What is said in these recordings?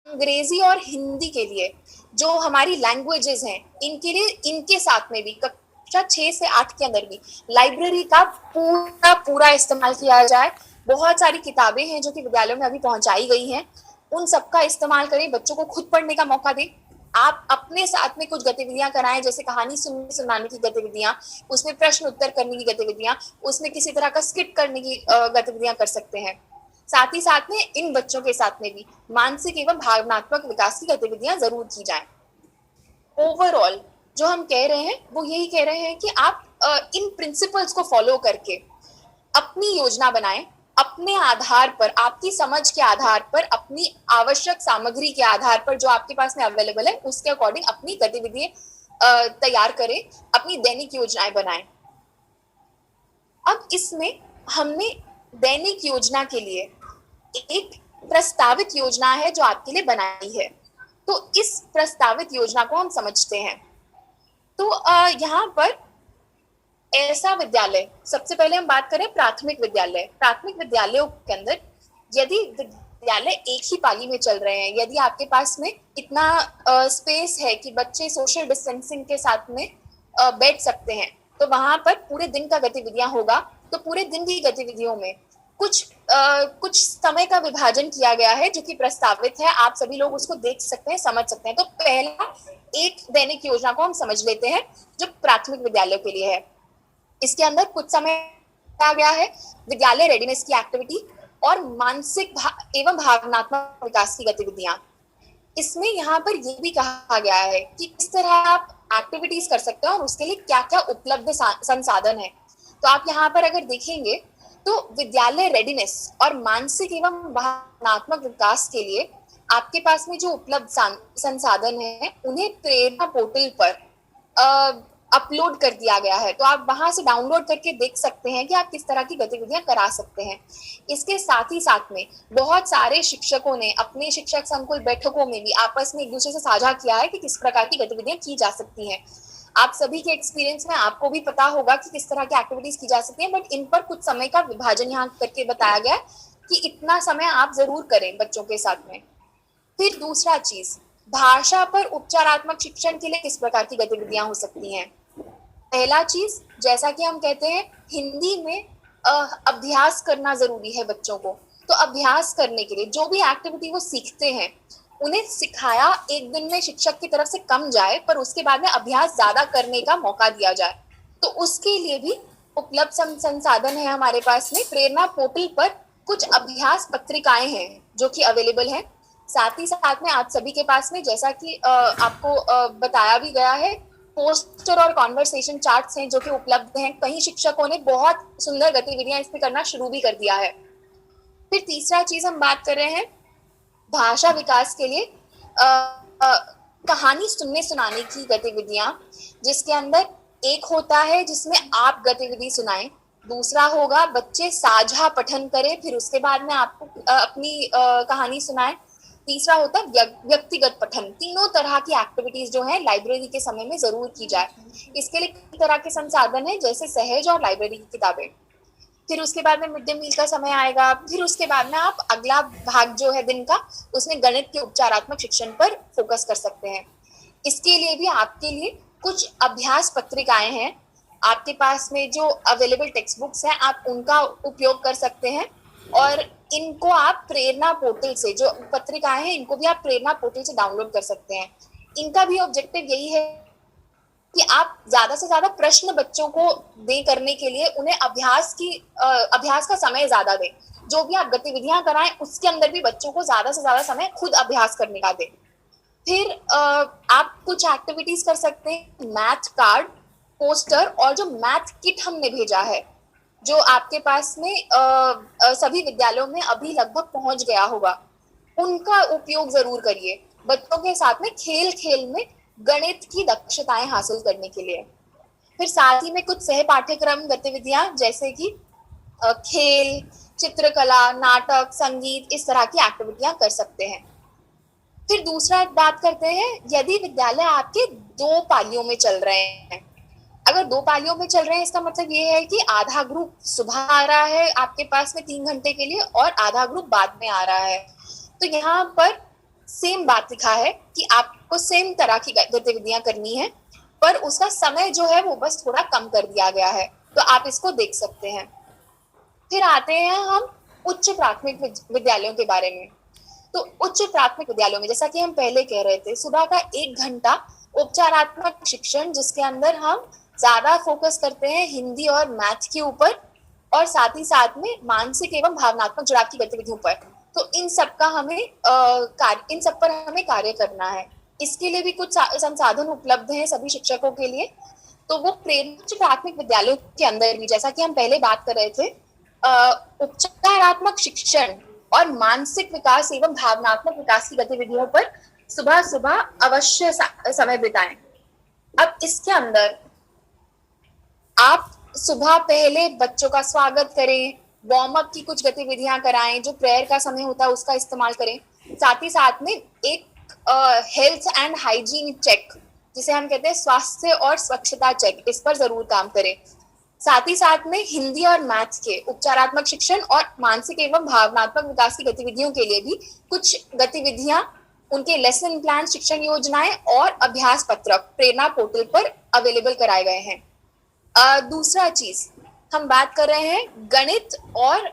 अंग्रेजी और हिंदी के लिए जो हमारी लैंग्वेजेस हैं, इनके लिए इनके साथ में भी कक्षा 6 से 8 के अंदर भी लाइब्रेरी का पूरा पूरा इस्तेमाल किया जाए। बहुत सारी किताबें हैं जो कि विद्यालयों में अभी पहुंचाई गई हैं, उन सबका इस्तेमाल करें, बच्चों को खुद पढ़ने का मौका दें। आप अपने साथ में कुछ गतिविधियां कराएं, जैसे कहानी सुनाने की गतिविधियां, उसमें प्रश्न उत्तर करने की गतिविधियां, उसमें किसी तरह का स्किट करने की गतिविधियां कर सकते हैं। साथ ही साथ में इन बच्चों के साथ में भी मानसिक एवं भावनात्मक विकास की गतिविधियां जरूर की जाएं। ओवरऑल जो हम कह रहे हैं वो यही कह रहे हैं कि आप इन प्रिंसिपल्स को फॉलो करके अपनी योजना बनाएं, अपने आधार पर, आपकी समझ के आधार पर, अपनी आवश्यक सामग्री के आधार पर जो आपके पास में अवेलेबल है उसके अकॉर्डिंग अपनी गतिविधि तैयार करें, अपनी दैनिक योजनाएं बनाएं। अब इसमें हमने दैनिक योजना के लिए एक प्रस्तावित योजना है जो आपके लिए बनाई है, तो इस प्रस्तावित योजना को हम समझते हैं। तो यहाँ पर ऐसा विद्यालय, सबसे पहले हम बात करें प्राथमिक विद्यालय। प्राथमिक विद्यालयों के अंदर यदि विद्यालय एक ही पाली में चल रहे हैं, यदि आपके पास में इतना स्पेस है कि बच्चे सोशल डिस्टेंसिंग के साथ में बैठ सकते हैं, तो वहां पर पूरे दिन का गतिविधियां होगा। तो पूरे दिन की गतिविधियों में कुछ समय का विभाजन किया गया है जो कि प्रस्तावित है, आप सभी लोग उसको देख सकते हैं, समझ सकते हैं। तो पहला एक दैनिक योजना को हम समझ लेते हैं जो प्राथमिक विद्यालयों के लिए है। इसके अंदर कुछ समय आ गया है विद्यालय रेडीनेस की एक्टिविटी और मानसिक एवं भावनात्मक विकास की गतिविधियां। इसमें यहाँ पर ये भी कहा गया है कि किस तरह आप एक्टिविटीज कर सकते हैं और उसके लिए क्या क्या उपलब्ध संसाधन है। तो आप यहाँ पर अगर देखेंगे तो विद्यालय रेडीनेस और मानसिक एवं भावनात्मक विकास के लिए आपके पास में जो उपलब्ध संसाधन है उन्हें प्रेरणा पोर्टल पर अपलोड कर दिया गया है। तो आप वहां से डाउनलोड करके देख सकते हैं कि आप किस तरह की गतिविधियां करा सकते हैं। इसके साथ ही साथ में बहुत सारे शिक्षकों ने अपने शिक्षक संकुल बैठकों में भी आपस में एक दूसरे से साझा किया है कि किस प्रकार की गतिविधियां की जा सकती हैं। आप सभी के एक्सपीरियंस में आपको भी पता होगा कि किस तरह की एक्टिविटीज की जा सकती है, बट इन पर कुछ समय का विभाजन यहाँ करके बताया गया है कि इतना समय आप जरूर करें बच्चों के साथ में। फिर दूसरा चीज, भाषा पर उपचारात्मक शिक्षण के लिए किस प्रकार की गतिविधियां हो सकती हैं। पहला चीज, जैसा कि हम कहते हैं हिंदी में अभ्यास करना जरूरी है बच्चों को। तो अभ्यास करने के लिए जो भी एक्टिविटी वो सीखते हैं उन्हें सिखाया एक दिन में शिक्षक की तरफ से कम जाए, पर उसके बाद में अभ्यास ज्यादा करने का मौका दिया जाए। तो उसके लिए भी उपलब्ध संसाधन है हमारे पास में। प्रेरणा पोर्टल पर कुछ अभ्यास पत्रिकाएं हैं जो कि अवेलेबल है। साथ ही साथ में आप सभी के पास में, जैसा कि आपको बताया भी गया है, पोस्टर और कॉन्वर्सेशन चार्ट्स हैं जो कि उपलब्ध हैं। कई शिक्षकों ने बहुत सुंदर गतिविधियां इस पे करना शुरू भी कर दिया है। फिर तीसरा चीज हम बात कर रहे हैं भाषा विकास के लिए कहानी सुनने सुनाने की गतिविधियां, जिसके अंदर एक होता है जिसमें आप गतिविधि सुनाएं, दूसरा होगा बच्चे साझा पठन करें, फिर उसके बाद में आपको अपनी कहानी सुनाएं, तीसरा होता है व्यक्तिगत पठन। तीनों तरह की एक्टिविटीज जो है लाइब्रेरी के समय में जरूर की जाए। इसके लिए कई तरह के संसाधन है जैसे सहज और लाइब्रेरी की किताबें। फिर उसके बाद में मिड डे मील का समय आएगा। फिर उसके बाद में आप अगला भाग जो है दिन का, उसमें गणित के उपचारात्मक शिक्षण पर फोकस कर सकते हैं। इसके लिए भी आपके लिए कुछ अभ्यास पत्रिकाएं हैं, आपके पास में जो अवेलेबल टेक्स्ट बुक्स हैं आप उनका उपयोग कर सकते हैं। और इनको आप प्रेरणा पोर्टल से, जो पत्रिकाएं हैं इनको भी आप प्रेरणा पोर्टल से डाउनलोड कर सकते हैं। इनका भी ऑब्जेक्टिव यही है कि आप ज्यादा से ज्यादा प्रश्न बच्चों को दे करने के लिए उन्हें अभ्यास का समय ज्यादा दें। जो भी आप गतिविधियां कराएं उसके अंदर भी बच्चों को ज्यादा से ज्यादा समय खुद अभ्यास करने का दें। फिर आप कुछ एक्टिविटीज कर सकते हैं, मैथ कार्ड, पोस्टर और जो मैथ किट हमने भेजा है जो आपके पास में सभी विद्यालयों में अभी लगभग पहुंच गया होगा, उनका उपयोग जरूर करिए बच्चों के साथ में खेल खेल में गणित की दक्षताएं हासिल करने के लिए। फिर साथ ही में कुछ सह पाठ्यक्रम गतिविधियां जैसे कि खेल, चित्रकला, नाटक, संगीत, इस तरह की एक्टिविटियां कर सकते हैं। फिर दूसरा बात करते हैं, यदि विद्यालय आपके 2 पालियों में चल रहे हैं। अगर 2 पालियों में चल रहे हैं इसका मतलब ये है कि आधा ग्रुप सुबह आ रहा है आपके पास में 3 घंटे के लिए और आधा ग्रुप बाद में आ रहा है। तो यहाँ पर सेम बात लिखा है कि आपको सेम तरह की गतिविधियां करनी है, पर उसका समय जो है वो बस थोड़ा कम कर दिया गया है। तो आप इसको देख सकते हैं। फिर आते हैं हम उच्च प्राथमिक विद्यालयों के बारे में। तो उच्च प्राथमिक विद्यालयों में जैसा कि हम पहले कह रहे थे, सुबह का 1 घंटा उपचारात्मक शिक्षण, जिसके अंदर हम ज्यादा फोकस करते हैं हिंदी और मैथ के ऊपर, और साथ ही साथ में मानसिक एवं भावनात्मक जुड़ाव की गतिविधियों पर। तो इन सब का हमें इन सब पर हमें कार्य करना है। इसके लिए भी कुछ संसाधन उपलब्ध हैं सभी शिक्षकों के लिए। तो वो उच्च प्राथमिक विद्यालयों के अंदर भी, जैसा कि हम पहले बात कर रहे थे, उपचारात्मक शिक्षण और मानसिक विकास एवं भावनात्मक विकास की गतिविधियों पर सुबह सुबह अवश्य समय बिताएं। अब इसके अंदर आप सुबह पहले बच्चों का स्वागत करें, वार्म अप की कुछ गतिविधियां कराएं, जो प्रेयर का समय होता है उसका इस्तेमाल करें। साथ ही साथ में एक हेल्थ एंड हाइजीन चेक, जिसे हम कहते हैं स्वास्थ्य और स्वच्छता चेक, इस पर जरूर काम करें। साथ ही साथ में हिंदी और मैथ्स के उपचारात्मक शिक्षण और मानसिक एवं भावनात्मक विकास की गतिविधियों के लिए भी कुछ गतिविधियां, उनके लेसन प्लान, शिक्षण योजनाएं और अभ्यास पत्रक प्रेरणा पोर्टल पर अवेलेबल कराए गए हैं। दूसरा चीज हम बात कर रहे हैं गणित और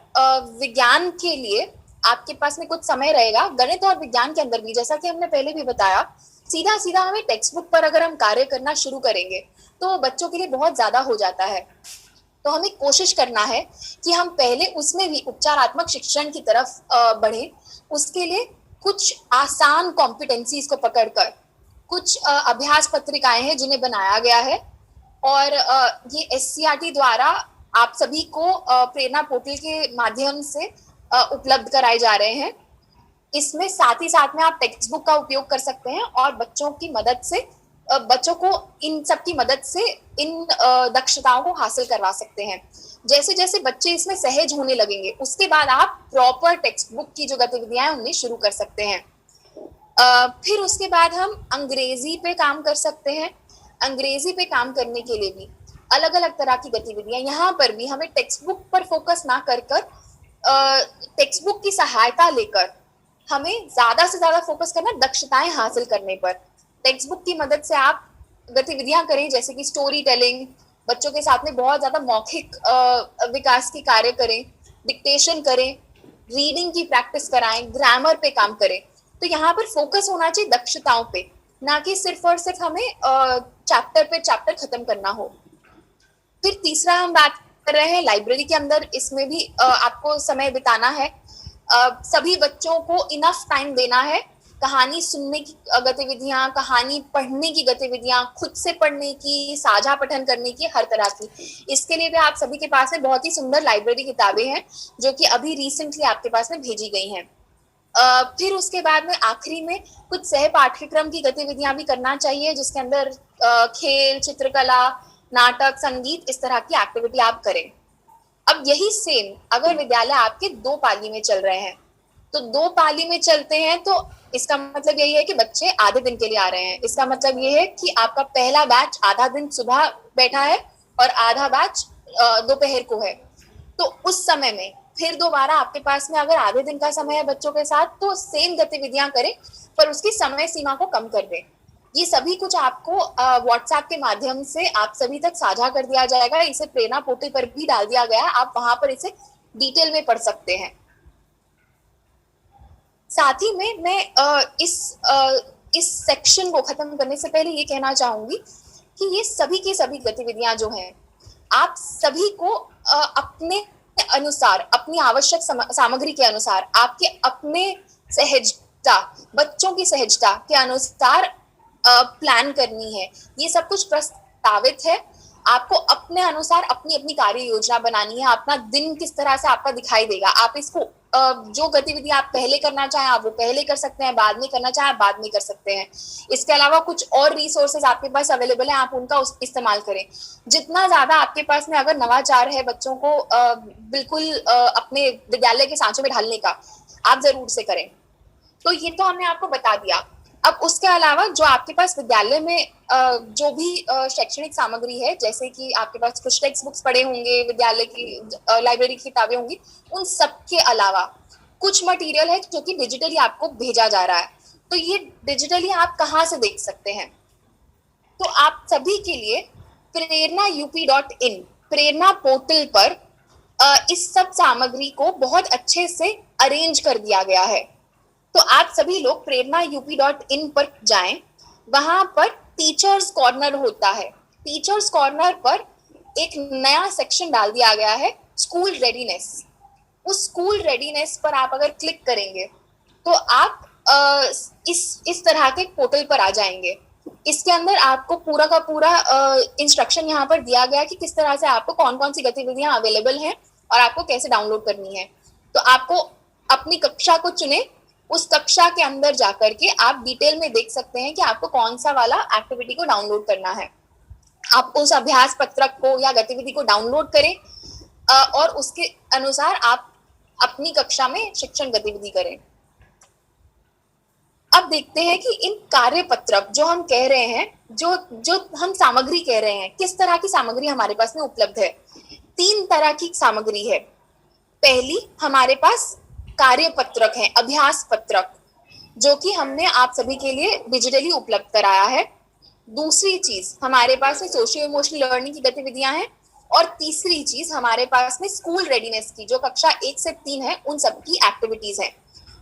विज्ञान के लिए आपके पास में कुछ समय रहेगा। गणित और विज्ञान के अंदर भी, जैसा कि हमने पहले भी बताया, सीधा सीधा हमें टेक्स्ट बुक पर अगर हम कार्य करना शुरू करेंगे तो बच्चों के लिए बहुत ज्यादा हो जाता है। तो हमें कोशिश करना है कि हम पहले उसमें भी उपचारात्मक शिक्षण की तरफ बढ़े। उसके लिए कुछ आसान कॉम्पिटेंसीज को पकड़कर कुछ अभ्यास पत्रिकाएं हैं जिन्हें बनाया गया है, और ये SCERT द्वारा आप सभी को प्रेरणा पोर्टल के माध्यम से उपलब्ध कराए जा रहे हैं। इसमें साथ ही साथ में आप टेक्स्ट बुक का उपयोग कर सकते हैं और बच्चों की मदद से, बच्चों को इन सब की मदद से इन दक्षताओं को हासिल करवा सकते हैं। जैसे जैसे बच्चे इसमें सहज होने लगेंगे, उसके बाद आप प्रॉपर टेक्स्ट बुक की जो गतिविधियां हैं उन्हें शुरू कर सकते हैं। फिर उसके बाद हम अंग्रेजी पे काम कर सकते हैं। अंग्रेजी पे काम करने के लिए भी अलग अलग तरह की गतिविधियां, यहाँ पर भी हमें टेक्स्ट बुक पर फोकस ना कर टेक्स्ट बुक की सहायता लेकर हमें ज्यादा से ज्यादा फोकस करना दक्षताएं हासिल करने पर। टेक्स्ट बुक की मदद से आप गतिविधियां करें, जैसे कि स्टोरी टेलिंग, बच्चों के साथ में बहुत ज्यादा मौखिक विकास की कार्य करें, डिक्टेशन करें, रीडिंग की प्रैक्टिस कराएं, ग्रामर पे काम करें। तो यहाँ पर फोकस होना चाहिए दक्षताओं पे, ना कि सिर्फ और सिर्फ हमें चैप्टर पे चैप्टर खत्म करना हो। फिर तीसरा हम बात कर रहे हैं लाइब्रेरी के अंदर। इसमें भी आपको समय बिताना है। सभी बच्चों को इनफ टाइम देना है। कहानी सुनने की गतिविधियां, कहानी पढ़ने की गतिविधियां, खुद से पढ़ने की, साझा पठन करने की, हर तरह की। इसके लिए भी आप सभी के पास में बहुत ही सुंदर लाइब्रेरी किताबें हैं जो कि अभी रिसेंटली आपके पास में भेजी गई हैं। फिर उसके बाद में आखिरी में कुछ सह पाठ्यक्रम की गतिविधियां भी करना चाहिए, जिसके अंदर खेल, चित्रकला, नाटक, संगीत, इस तरह की एक्टिविटी आप करें। अब यही सेम अगर विद्यालय आपके 2 पाली में चल रहे हैं, तो 2 पाली में चलते हैं तो इसका मतलब यही है कि बच्चे आधे दिन के लिए आ रहे हैं। इसका मतलब ये है कि आपका पहला बैच आधा दिन सुबह बैठा है और आधा बैच दोपहर को है। तो उस समय में फिर दोबारा आपके पास में अगर आधे दिन का समय है बच्चों के साथ, तो सेम गतिविधियां करें, पर उसकी समय सीमा को कम कर दें। ये सभी कुछ आपको व्हाट्सएप के माध्यम से आप सभी तक साझा कर दिया जाएगा। इसे प्रेरणा पोर्टल पर भी डाल दिया गया है, आप वहां पर इसे डिटेल में पढ़ सकते हैं। साथ ही में मैं इस सेक्शन को खत्म करने से पहले ये कहना चाहूंगी कि ये सभी की सभी गतिविधियां जो हैं, आप सभी को अपने अनुसार, अपनी आवश्यक सामग्री के अनुसार, आपके अपने सहजता, बच्चों की सहजता के अनुसार प्लान करनी है। ये सब कुछ प्रस्तावित है। आपको अपने अनुसार अपनी अपनी कार्य योजना बनानी है। अपना दिन किस तरह से आपका दिखाई देगा, आप इसको जो गतिविधि आप पहले करना चाहें आप वो पहले कर सकते हैं, बाद में करना चाहें आप बाद में कर सकते हैं। इसके अलावा कुछ और रिसोर्सेज आपके पास अवेलेबल है, आप उनका इस्तेमाल करें। जितना ज्यादा आपके पास में अगर नवाचार है बच्चों को बिल्कुल अपने विद्यालय के सांचों में ढालने का, आप जरूर से करें। तो ये तो हमने आपको बता दिया। अब उसके अलावा जो आपके पास विद्यालय में जो भी शैक्षणिक सामग्री है, जैसे कि आपके पास कुछ टेक्स्ट बुक्स पड़े होंगे, विद्यालय की लाइब्रेरी की किताबें होंगी, उन सब के अलावा कुछ मटेरियल है जो कि डिजिटली आपको भेजा जा रहा है। तो ये डिजिटली आप कहाँ से देख सकते हैं? तो आप सभी के लिए prerna.up.in प्रेरणा पोर्टल पर इस सब सामग्री को बहुत अच्छे से अरेंज कर दिया गया है। तो आप सभी लोग prerna.up.in पर जाएं, वहां पर टीचर्स कॉर्नर होता है। टीचर्स कॉर्नर पर एक नया सेक्शन डाल दिया गया है, स्कूल रेडीनेस। उस स्कूल रेडीनेस पर आप अगर क्लिक करेंगे तो आप इस तरह के पोर्टल पर आ जाएंगे। इसके अंदर आपको पूरा का पूरा इंस्ट्रक्शन यहाँ पर दिया गया कि किस तरह से आपको कौन कौन सी गतिविधियां अवेलेबल हैं और आपको कैसे डाउनलोड करनी है। तो आपको अपनी कक्षा को चुने, उस कक्षा के अंदर जाकर के आप डिटेल में देख सकते हैं कि आपको कौन सा वाला एक्टिविटी को डाउनलोड करना है। आप उस अभ्यास पत्रक को या गतिविधि को डाउनलोड करें और उसके अनुसार आप अपनी कक्षा में शिक्षण गतिविधि करें। अब देखते हैं कि इन कार्य पत्रक जो हम कह रहे हैं, जो हम सामग्री कह रहे हैं, किस तरह की सामग्री हमारे पास में उपलब्ध है। 3 तरह की सामग्री है। पहली हमारे पास कार्य पत्रक है, अभ्यास पत्रक, जो कि हमने आप सभी के लिए डिजिटली उपलब्ध कराया है। दूसरी चीज हमारे पास में सोशियो इमोशनल लर्निंग की गतिविधियां हैं। और तीसरी चीज हमारे पास में स्कूल रेडीनेस की, जो कक्षा 1 से 3 है, उन सबकी एक्टिविटीज हैं।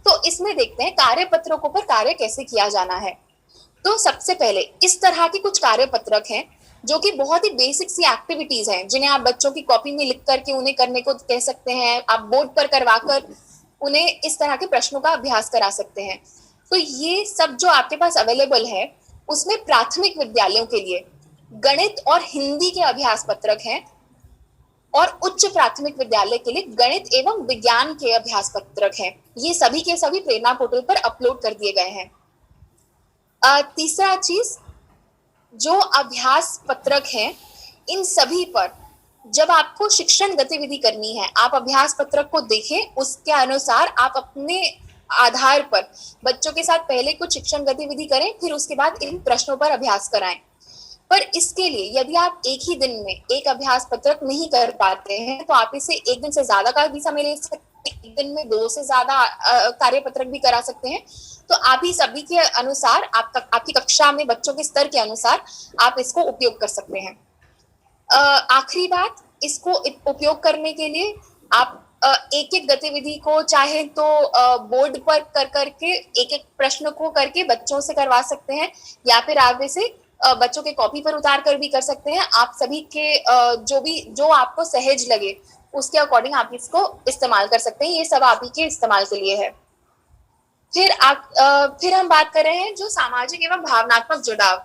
तो इसमें देखते हैं कार्य पत्रकों पर कार्य कैसे किया जाना है। तो सबसे पहले इस तरह के कुछ कार्य पत्रक हैं जो कि बहुत ही बेसिक सी एक्टिविटीज हैं, जिन्हें आप बच्चों की कॉपी में लिख करके उन्हें करने को कह सकते हैं। आप बोर्ड पर करवाकर उन्हें इस तरह के प्रश्नों का अभ्यास करा सकते हैं। तो ये सब जो आपके पास अवेलेबल है, उसमें प्राथमिक विद्यालयों के लिए गणित और हिंदी के अभ्यास पत्रक हैं और उच्च प्राथमिक विद्यालय के लिए गणित एवं विज्ञान के अभ्यास पत्रक हैं। ये सभी के सभी प्रेरणा पोर्टल पर अपलोड कर दिए गए हैं। तीसरा चीज, जो अभ्यास पत्रक हैं, इन सभी पर जब आपको शिक्षण गतिविधि करनी है, आप अभ्यास पत्रक को देखें, उसके अनुसार आप अपने आधार पर बच्चों के साथ पहले कुछ शिक्षण गतिविधि करें, फिर उसके बाद इन प्रश्नों पर अभ्यास कराएं। पर इसके लिए यदि आप एक ही दिन में एक अभ्यास पत्रक नहीं कर पाते हैं, तो आप इसे एक दिन से ज्यादा का भी समय ले सकते हैं, एक दिन में 2 से ज्यादा कार्य पत्रक भी करा सकते हैं। तो आप ही सभी के अनुसार, आपकी कक्षा में बच्चों के स्तर के अनुसार आप इसको उपयोग कर सकते हैं। आखिरी बात, इसको उपयोग करने के लिए आप एक एक गतिविधि को चाहे तो बोर्ड पर कर करके एक एक प्रश्न को करके बच्चों से करवा सकते हैं, या फिर आप इसे बच्चों के कॉपी पर उतार कर भी कर सकते हैं। आप सभी के जो आपको सहज लगे उसके अकॉर्डिंग आप इसको इस्तेमाल कर सकते हैं। ये सब आप ही के इस्तेमाल के लिए है। फिर हम बात कर रहे हैं जो सामाजिक एवं भावनात्मक जुड़ाव,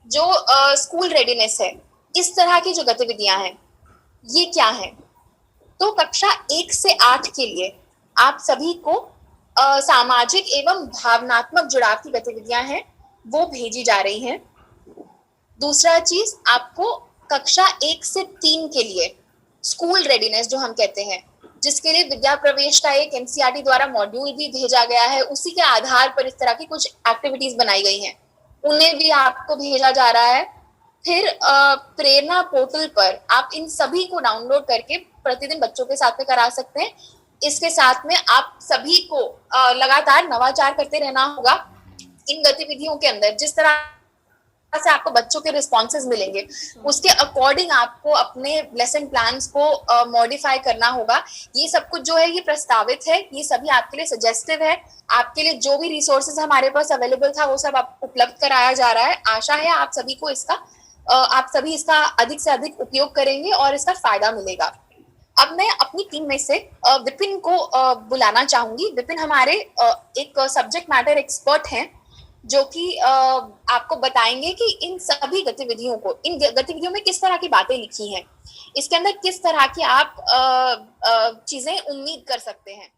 जो स्कूल रेडीनेस है, इस तरह की जो गतिविधियां हैं, ये क्या है। तो कक्षा 1 से 8 के लिए आप सभी को सामाजिक एवं भावनात्मक जुड़ाव की गतिविधियां हैं, वो भेजी जा रही हैं। दूसरा चीज, आपको कक्षा 1 से 3 के लिए स्कूल रेडीनेस जो हम कहते हैं, जिसके लिए विद्या प्रवेश का एक एनसीईआरटी द्वारा मॉड्यूल भी भेजा गया है, उसी के आधार पर इस तरह की कुछ एक्टिविटीज बनाई गई हैं, उन्हें भी आपको भेजा जा रहा है। फिर प्रेरणा पोर्टल पर आप इन सभी को डाउनलोड करके प्रतिदिन बच्चों के साथ में करा सकते हैं। इसके साथ में आप सभी को लगातार नवाचार करते रहना होगा इन गतिविधियों के अंदर। जिस तरह से आपको बच्चों के रिस्पॉन्सेज मिलेंगे, उसके अकॉर्डिंग आपको अपने लेसन प्लान्स को मॉडिफाई करना होगा। ये सब कुछ जो है ये प्रस्तावित है, ये सभी आपके लिए सजेस्टिव है। आपके लिए जो भी रिसोर्सेज हमारे पास अवेलेबल था वो सब आप उपलब्ध कराया जा रहा है। आशा है आप सभी इसका अधिक से अधिक उपयोग करेंगे और इसका फायदा मिलेगा। अब मैं अपनी टीम में से विपिन को बुलाना चाहूंगी। विपिन हमारे एक सब्जेक्ट मैटर एक्सपर्ट हैं, जो कि आपको बताएंगे कि इन गतिविधियों में किस तरह की बातें लिखी हैं, इसके अंदर किस तरह की आप चीजें उम्मीद कर सकते हैं।